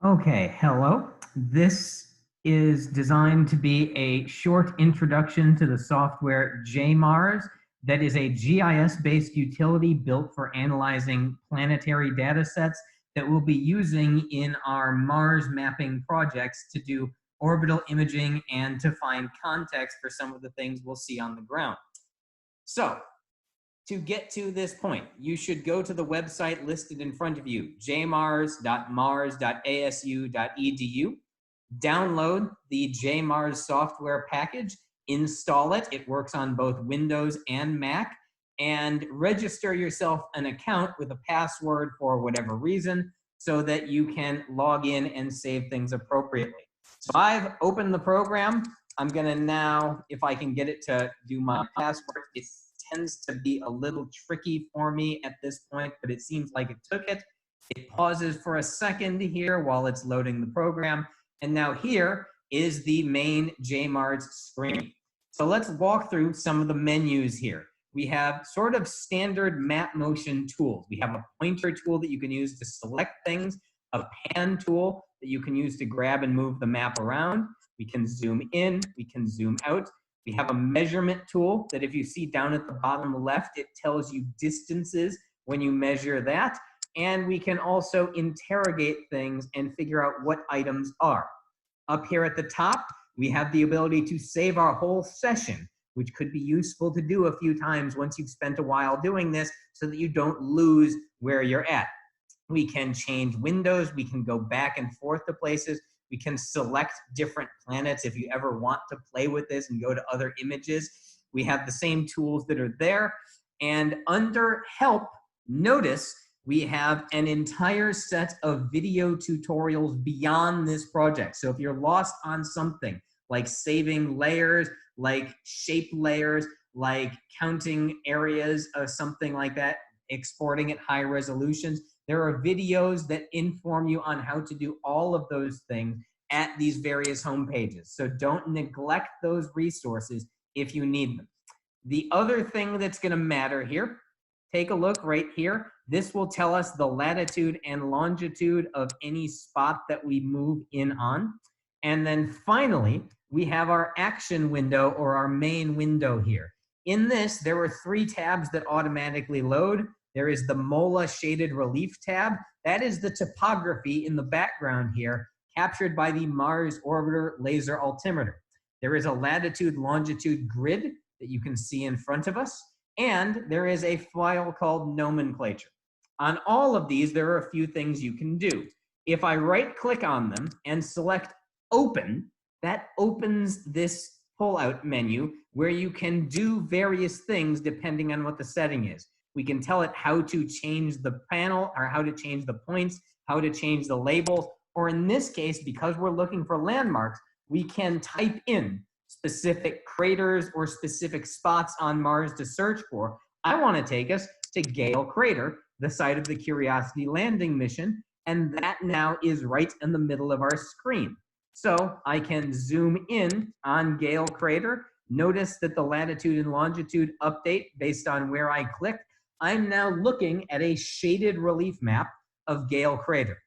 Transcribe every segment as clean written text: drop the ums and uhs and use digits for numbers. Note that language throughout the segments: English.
Okay, hello. This is designed to be a short introduction to the software JMARS that is a GIS-based utility built for analyzing planetary data sets that we'll be using in our Mars mapping projects to do orbital imaging and to find context for some of the things we'll see on the ground. So, to get to this point, you should go to the website listed in front of you, jmars.mars.asu.edu, download the JMARS software package, install it. It works on both Windows and Mac, and register yourself an account with a password for whatever reason so that you can log in and save things appropriately. So I've opened the program. I'm gonna now, if I can get it to do my password, it tends to be a little tricky for me at this point, but it seems like it took it. It pauses for a second here while it's loading the program. And now here is the main JMARS screen. So let's walk through some of the menus here. We have sort of standard map motion tools. We have a pointer tool that you can use to select things, a pan tool that you can use to grab and move the map around. We can zoom in, we can zoom out. We have a measurement tool that if you see down at the bottom left, it tells you distances when you measure that. And we can also interrogate things and figure out what items are. Up here at the top, we have the ability to save our whole session, which could be useful to do a few times once you've spent a while doing this so that you don't lose where you're at. We can change windows, we can go back and forth to places, we can select different planets if you ever want to play with this and go to other images. We have the same tools that are there. And under Help, notice we have an entire set of video tutorials beyond this project. So if you're lost on something like saving layers, like shape layers, like counting areas or something like that, exporting at high resolutions, there are videos that inform you on how to do all of those things at these various home pages. So don't neglect those resources if you need them. The other thing that's going to matter here, take a look right here. This will tell us the latitude and longitude of any spot that we move in on. And then finally, we have our action window or our main window here. In this, there are 3 tabs that automatically load. There is the MOLA shaded relief tab. That is the topography in the background here, captured by the Mars Orbiter Laser Altimeter. There is a latitude longitude grid that you can see in front of us, and there is a file called nomenclature. On all of these, there are a few things you can do. If I right click on them and select open, that opens this pull-out menu where you can do various things depending on what the setting is. We can tell it how to change the panel or how to change the points, how to change the labels, or in this case, because we're looking for landmarks, we can type in specific craters or specific spots on Mars to search for. I want to take us to Gale Crater, the site of the Curiosity landing mission, and that now is right in the middle of our screen. So I can zoom in on Gale Crater. Notice that the latitude and longitude update based on where I clicked. I'm now looking at a shaded relief map of Gale Crater.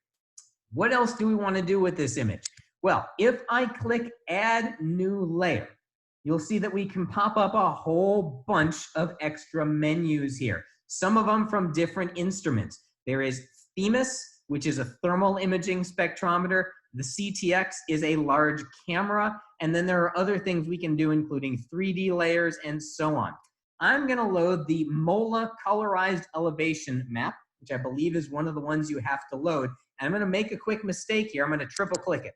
What else do we want to do with this image? Well, if I click Add New Layer, you'll see that we can pop up a whole bunch of extra menus here, some of them from different instruments. There is THEMIS, which is a thermal imaging spectrometer. The CTX is a large camera, and then there are other things we can do, including 3D layers and so on. I'm going to load the MOLA colorized elevation map, which I believe is one of the ones you have to load. And I'm going to make a quick mistake here. I'm going to triple click it.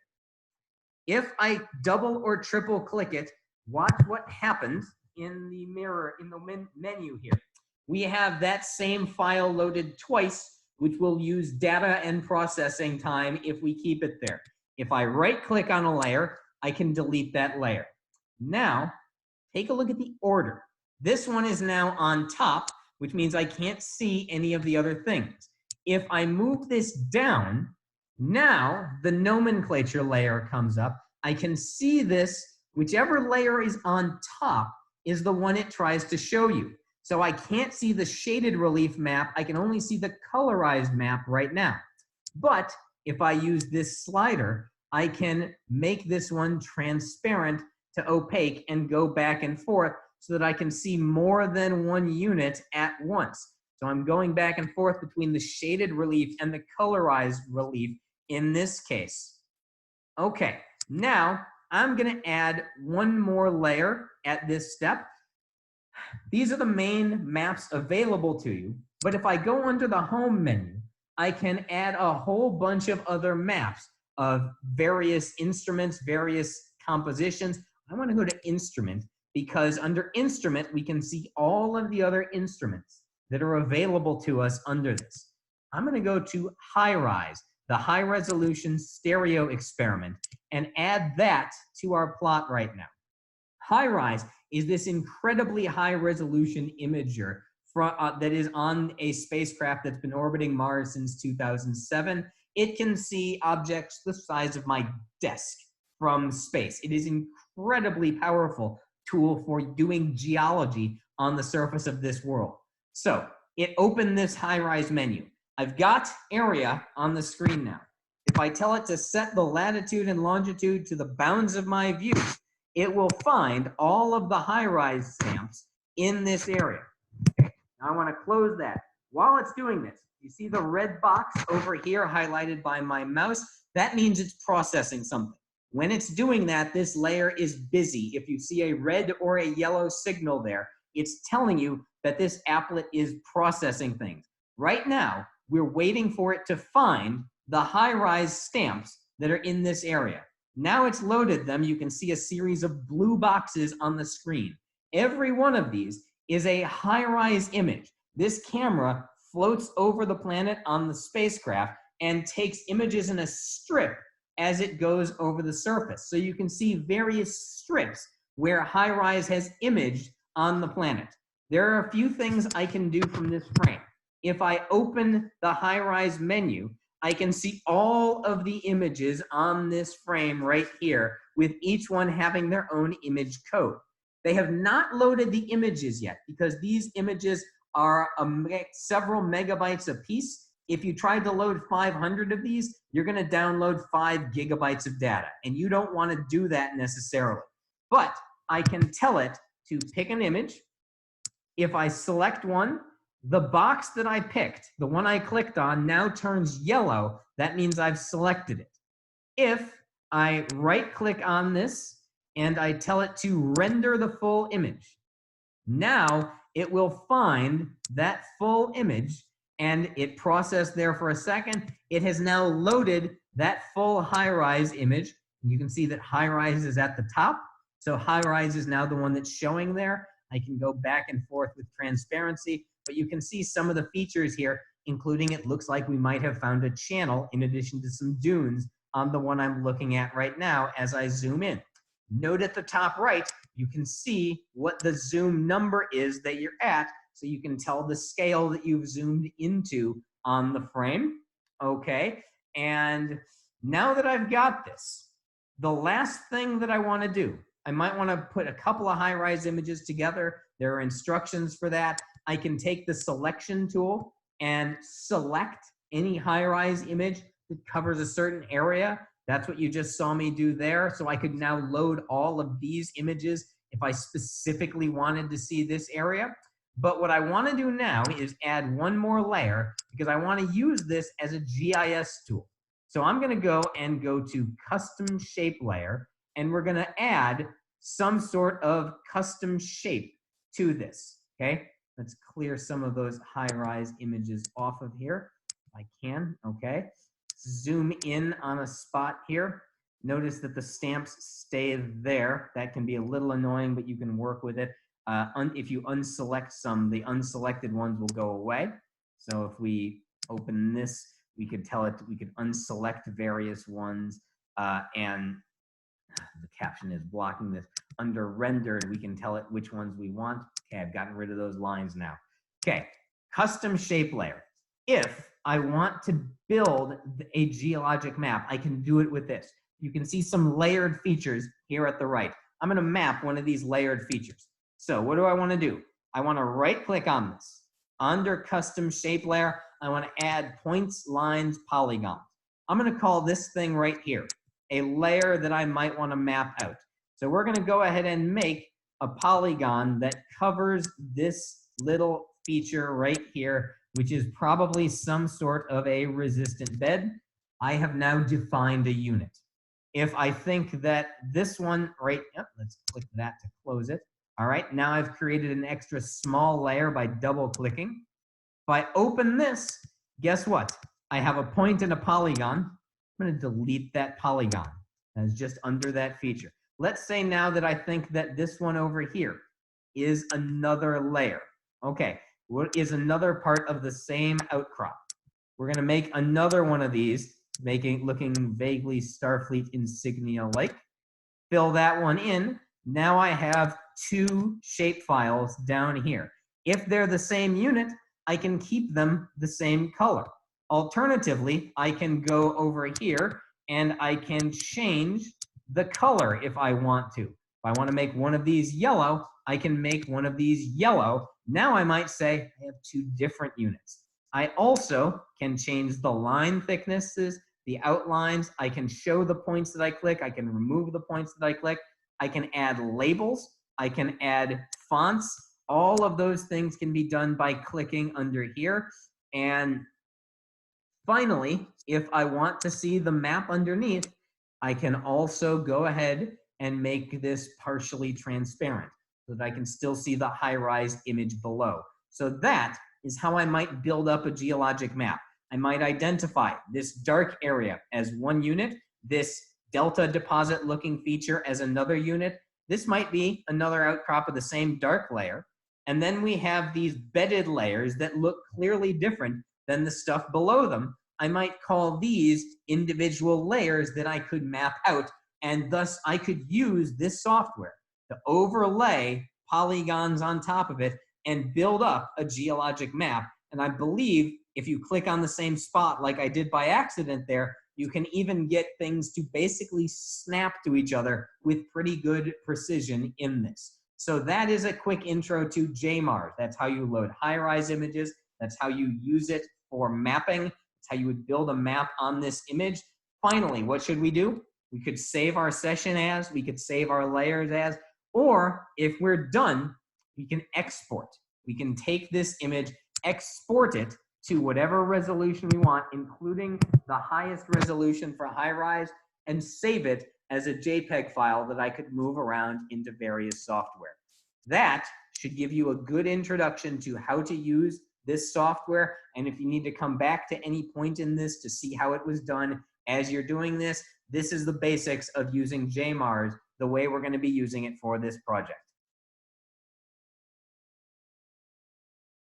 If I double or triple click it, watch what happens in the mirror, in the menu here. We have that same file loaded twice, which will use data and processing time if we keep it there. If I right click on a layer, I can delete that layer. Now, take a look at the order. This one is now on top, which means I can't see any of the other things. If I move this down, now the nomenclature layer comes up. I can see this, whichever layer is on top is the one it tries to show you. So I can't see the shaded relief map. I can only see the colorized map right now. But if I use this slider, I can make this one transparent to opaque and go back and forth so that I can see more than one unit at once. So I'm going back and forth between the shaded relief and the colorized relief in this case. Okay, now I'm gonna add one more layer at this step. These are the main maps available to you, but if I go under the home menu, I can add a whole bunch of other maps of various instruments, various compositions. I want to go to instrument because under instrument, we can see all of the other instruments that are available to us under this. I'm going to go to HiRise, the high resolution stereo experiment, and add that to our plot right now. HiRise is this incredibly high resolution imager that is on a spacecraft that's been orbiting Mars since 2007. It can see objects the size of my desk from space. It is an incredibly powerful tool for doing geology on the surface of this world. So it opened this HiRise menu. I've got area on the screen now. If I tell it to set the latitude and longitude to the bounds of my view, it will find all of the HiRise stamps in this area. Okay, now I want to close that. While it's doing this, you see the red box over here highlighted by my mouse? That means it's processing something. When it's doing that, this layer is busy. If you see a red or a yellow signal there, it's telling you that this applet is processing things. Right now, we're waiting for it to find the HiRise stamps that are in this area. Now it's loaded them. You can see a series of blue boxes on the screen. Every one of these is a HiRise image. This camera floats over the planet on the spacecraft and takes images in a strip as it goes over the surface. So you can see various strips where HiRise has imaged on the planet. There are a few things I can do from this frame. If I open the HiRise menu, I can see all of the images on this frame right here, with each one having their own image code. They have not loaded the images yet because these images are several megabytes apiece. If you tried to load 500 of these, you're going to download 5 gigabytes of data, and you don't want to do that necessarily. But I can tell it to pick an image. If I select one, the box that I picked, the one I clicked on, now turns yellow. That means I've selected it. If I right-click on this and I tell it to render the full image, now it will find that full image, and it processed there for a second. It has now loaded that full HiRise image. You can see that HiRise is at the top. So HiRise is now the one that's showing there. I can go back and forth with transparency, but you can see some of the features here, including it looks like we might have found a channel in addition to some dunes on the one I'm looking at right now as I zoom in. Note at the top right, you can see what the zoom number is that you're at, so you can tell the scale that you've zoomed into on the frame. Okay, and now that I've got this, the last thing that I want to do, I might want to put a couple of HiRise images together. There are instructions for that. I can take the selection tool and select any HiRise image that covers a certain area. That's what you just saw me do there. So I could now load all of these images if I specifically wanted to see this area. But what I want to do now is add one more layer because I want to use this as a GIS tool. So I'm going to go to custom shape layer, and we're going to add some sort of custom shape to this. Okay, let's clear some of those HiRise images off of here if I can. Okay, zoom in on a spot here. Notice that the stamps stay there. That can be a little annoying, but you can work with it. If you unselect some, the unselected ones will go away. So if we open this, we could tell it, we could unselect various ones, and the caption is blocking this. Under rendered, we can tell it which ones we want. Okay, I've gotten rid of those lines now. Okay, custom shape layer. If I want to build a geologic map, I can do it with this. You can see some layered features here at the right. I'm going to map one of these layered features. So what do I want to do? I want to right-click on this. Under custom shape layer, I want to add points, lines, polygons. I'm going to call this thing right here a layer that I might want to map out. So we're going to go ahead and make a polygon that covers this little feature right here, which is probably some sort of a resistant bed. I have now defined a unit. If I think that this one right, let's click that to close it. All right, now I've created an extra small layer by double clicking. If I open this, guess what? I have a point and a polygon. I'm going to delete that polygon. That's just under that feature. Let's say now that I think that this one over here is another layer. Okay, what is another part of the same outcrop? We're going to make another one of these, looking vaguely Starfleet insignia-like. Fill that one in. Now I have two shape files down here. If they're the same unit, I can keep them the same color. Alternatively, I can go over here and I can change the color if I want to. If I want to make one of these yellow, I can make one of these yellow. Now I might say I have two different units. I also can change the line thicknesses, the outlines. I can show the points that I click. I can remove the points that I click. I can add labels. I can add fonts. All of those things can be done by clicking under here. And finally, if I want to see the map underneath, I can also go ahead and make this partially transparent so that I can still see the high-rise image below. So that is how I might build up a geologic map. I might identify this dark area as one unit, this delta deposit looking feature as another unit. This might be another outcrop of the same dark layer. And then we have these bedded layers that look clearly different than the stuff below them. I might call these individual layers that I could map out, and thus I could use this software to overlay polygons on top of it and build up a geologic map. And I believe if you click on the same spot like I did by accident there, you can even get things to basically snap to each other with pretty good precision in this. So that is a quick intro to JMARS. That's how you load high-rise images. That's how you use it for mapping. That's how you would build a map on this image. Finally, what should we do? We could save our session as, we could save our layers as, or if we're done, we can export. We can take this image, export it to whatever resolution we want, including the highest resolution for high-rise, and save it as a JPEG file that I could move around into various software. That should give you a good introduction to how to use this software. And if you need to come back to any point in this to see how it was done as you're doing this, this is the basics of using JMARS the way we're going to be using it for this project.